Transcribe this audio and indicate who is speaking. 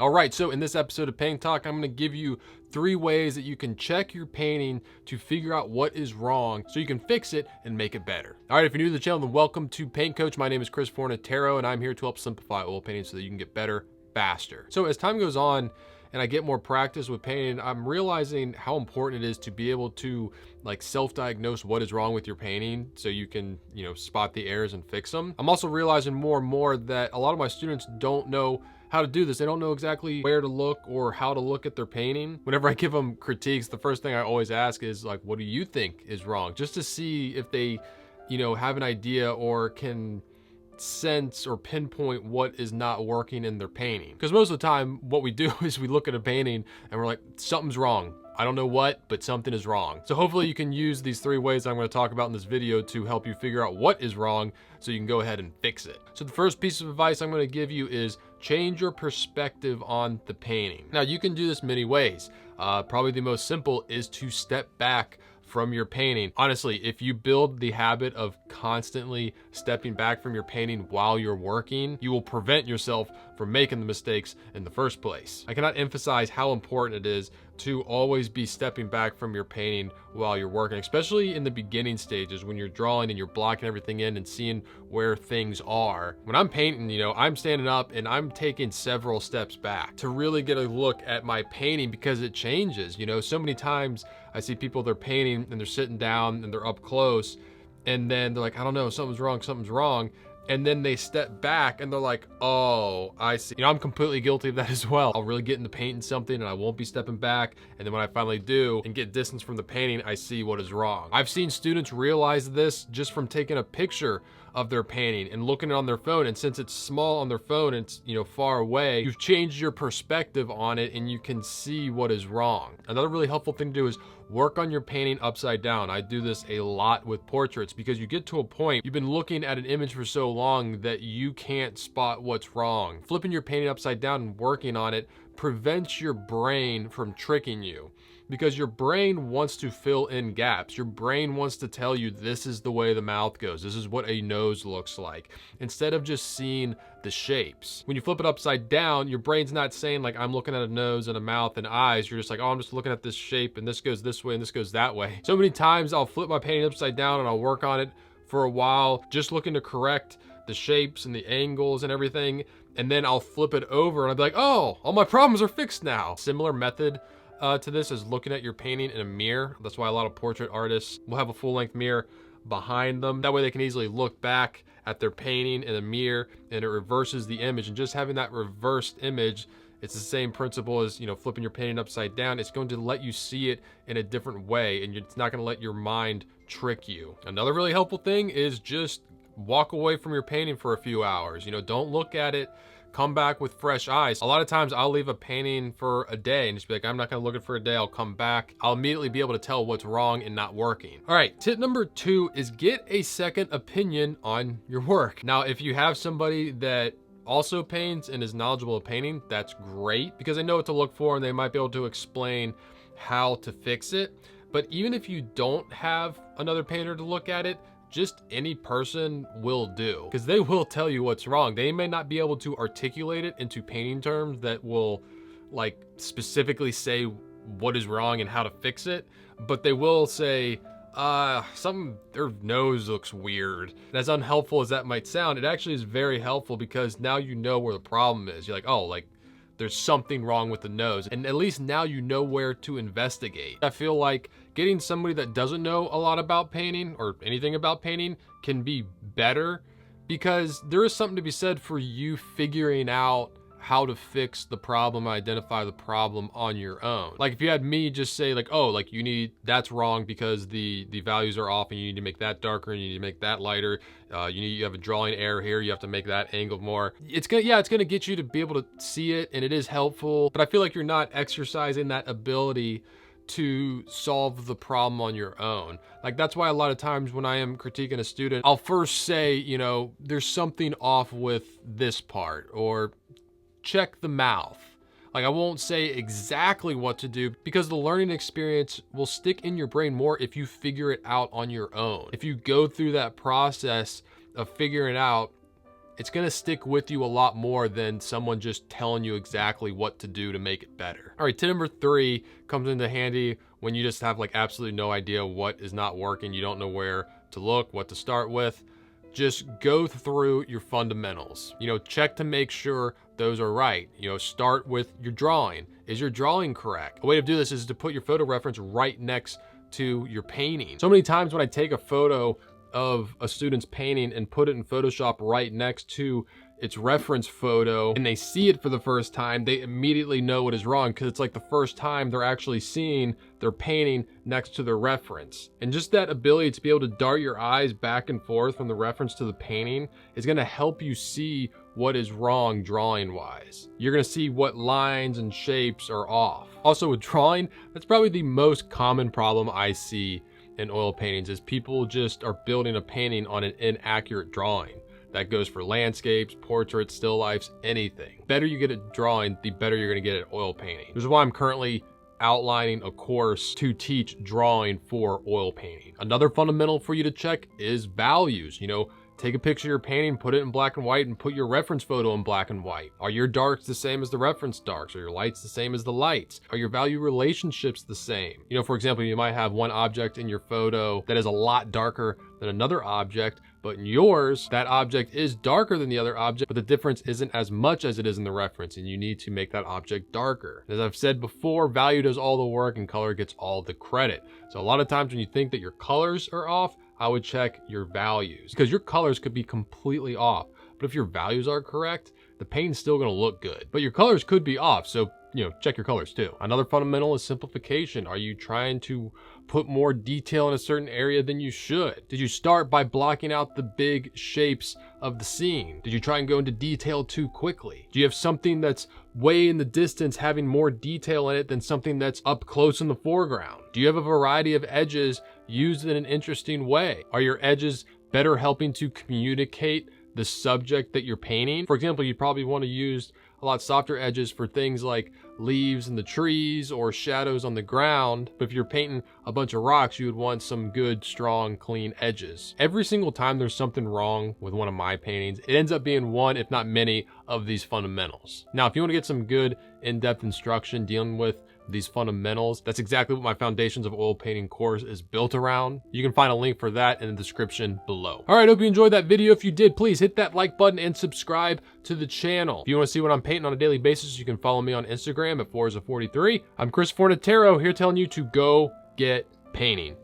Speaker 1: All right, so in this episode of Paint Talk, I'm gonna give you 3 ways that you can check your painting to figure out what is wrong so you can fix it and make it better. All right, if you're new to the channel, then welcome to Paint Coach. My name is Chris Fornatero, and I'm here to help simplify oil painting so that you can get better faster. So as time goes on and I get more practice with painting, I'm realizing how important it is to be able to like self-diagnose what is wrong with your painting so you can, spot the errors and fix them. I'm also realizing more and more that a lot of my students don't know how to do this. They don't know exactly where to look or how to look at their painting. Whenever I give them critiques, the first thing I always ask is like, what do you think is wrong? Just to see if they, have an idea or can sense or pinpoint what is not working in their painting. Because most of the time what we do is we look at a painting and we're like, something's wrong. I don't know what, but something is wrong. So hopefully you can use these 3 ways I'm going to talk about in this video to help you figure out what is wrong so you can go ahead and fix it. So the first piece of advice I'm going to give you is change your perspective on the painting. Now you can do this many ways. Probably the most simple is to step back from your painting. Honestly, if you build the habit of constantly stepping back from your painting while you're working, you will prevent yourself from making the mistakes in the first place. I cannot emphasize how important it is to always be stepping back from your painting while you're working, especially in the beginning stages when you're drawing and you're blocking everything in and seeing where things are. When I'm painting, I'm standing up and I'm taking several steps back to really get a look at my painting because it changes. So many times I see people, they're painting and they're sitting down and they're up close and then they're like, I don't know, something's wrong. And then they step back and they're like, oh, I see. I'm completely guilty of that as well. I'll really get into painting something and I won't be stepping back. And then when I finally do and get distance from the painting, I see what is wrong. I've seen students realize this just from taking a picture of their painting and looking on their phone. And since it's small on their phone, it's, far away, you've changed your perspective on it and you can see what is wrong. Another really helpful thing to do is work on your painting upside down. I do this a lot with portraits because you get to a point, you've been looking at an image for so long that you can't spot what's wrong. Flipping your painting upside down and working on it prevents your brain from tricking you because your brain wants to fill in gaps. Your brain wants to tell you this is the way the mouth goes. This is what a nose looks like, instead of just seeing the shapes. When you flip it upside down, your brain's not saying like, I'm looking at a nose and a mouth and eyes. You're just like, oh, I'm just looking at this shape and this goes this way and this goes that way. So many times I'll flip my painting upside down and I'll work on it for a while, just looking to correct the shapes and the angles and everything. And then I'll flip it over and I'll be like, oh, all my problems are fixed now. Similar method to this is looking at your painting in a mirror. That's why a lot of portrait artists will have a full-length mirror behind them. That way they can easily look back at their painting in a mirror and it reverses the image. And just having that reversed image, it's the same principle as, flipping your painting upside down. It's going to let you see it in a different way and it's not going to let your mind trick you. Another really helpful thing is just walk away from your painting for a few hours. Don't look at it. Come back with fresh eyes. A lot of times I'll leave a painting for a day and just be like, I'm not gonna look at it for a day. I'll come back. I'll immediately be able to tell what's wrong and not working. All right, tip number 2 is get a second opinion on your work. Now, if you have somebody that also paints and is knowledgeable of painting, that's great because they know what to look for and they might be able to explain how to fix it. But even if you don't have another painter to look at it, just any person will do because they will tell you what's wrong. They may not be able to articulate it into painting terms that will like specifically say what is wrong and how to fix it, but they will say, their nose looks weird. And as unhelpful as that might sound, it actually is very helpful because now you know where the problem is. You're like, oh, like there's something wrong with the nose. And at least now you know where to investigate. I feel like getting somebody that doesn't know a lot about painting or anything about painting can be better because there is something to be said for you figuring out how to fix the problem, identify the problem on your own. Like if you had me just say like, oh, like that's wrong because the values are off and you need to make that darker and you need to make that lighter. You have a drawing error here. You have to make that angle more. It's gonna get you to be able to see it and it is helpful, but I feel like you're not exercising that ability to solve the problem on your own. Like that's why a lot of times when I am critiquing a student, I'll first say, there's something off with this part or check the mouth. Like I won't say exactly what to do because the learning experience will stick in your brain more if you figure it out on your own. If you go through that process of figuring it out it's gonna stick with you a lot more than someone just telling you exactly what to do to make it better. All right, tip number 3 comes into handy when you just have like absolutely no idea what is not working. You don't know where to look, what to start with. Just go through your fundamentals. Check to make sure those are right. Start with your drawing. Is your drawing correct? A way to do this is to put your photo reference right next to your painting. So many times when I take a photo of a student's painting and put it in Photoshop right next to its reference photo and they see it for the first time, they immediately know what is wrong because it's like the first time they're actually seeing their painting next to their reference. And just that ability to be able to dart your eyes back and forth from the reference to the painting is going to help you see what is wrong drawing wise. You're going to see what lines and shapes are off. Also with drawing, that's probably the most common problem I see in oil paintings is people just are building a painting on an inaccurate drawing. That goes for landscapes, portraits, still lifes, anything. The better you get at drawing, the better you're gonna get at oil painting. Which is why I'm currently outlining a course to teach drawing for oil painting. Another fundamental for you to check is values. Take a picture of your painting, put it in black and white, and put your reference photo in black and white. Are your darks the same as the reference darks? Are your lights the same as the lights? Are your value relationships the same? For example, you might have one object in your photo that is a lot darker than another object, but in yours, that object is darker than the other object, but the difference isn't as much as it is in the reference, and you need to make that object darker. As I've said before, value does all the work and color gets all the credit. So a lot of times when you think that your colors are off, I would check your values because your colors could be completely off. But if your values are correct, the paint's still gonna look good. But your colors could be off, so check your colors too. Another fundamental is simplification. Are you trying to put more detail in a certain area than you should? Did you start by blocking out the big shapes of the scene? Did you try and go into detail too quickly? Do you have something that's way in the distance having more detail in it than something that's up close in the foreground? Do you have a variety of edges used in an interesting way? Are your edges better helping to communicate the subject that you're painting? For example, you probably want to use a lot softer edges for things like leaves in the trees or shadows on the ground. But if you're painting a bunch of rocks, you would want some good, strong, clean edges. Every single time there's something wrong with one of my paintings, it ends up being one, if not many, of these fundamentals. Now, if you want to get some good in-depth instruction dealing with these fundamentals, that's exactly what my Foundations of Oil Painting course is built around. You can find a link for that in the description below. All right, hope you enjoyed that video. If you did, please hit that like button and subscribe to the channel. If you want to see what I'm painting on a daily basis, you can follow me on Instagram at Forza43. I'm Chris Fornatero here telling you to go get painting.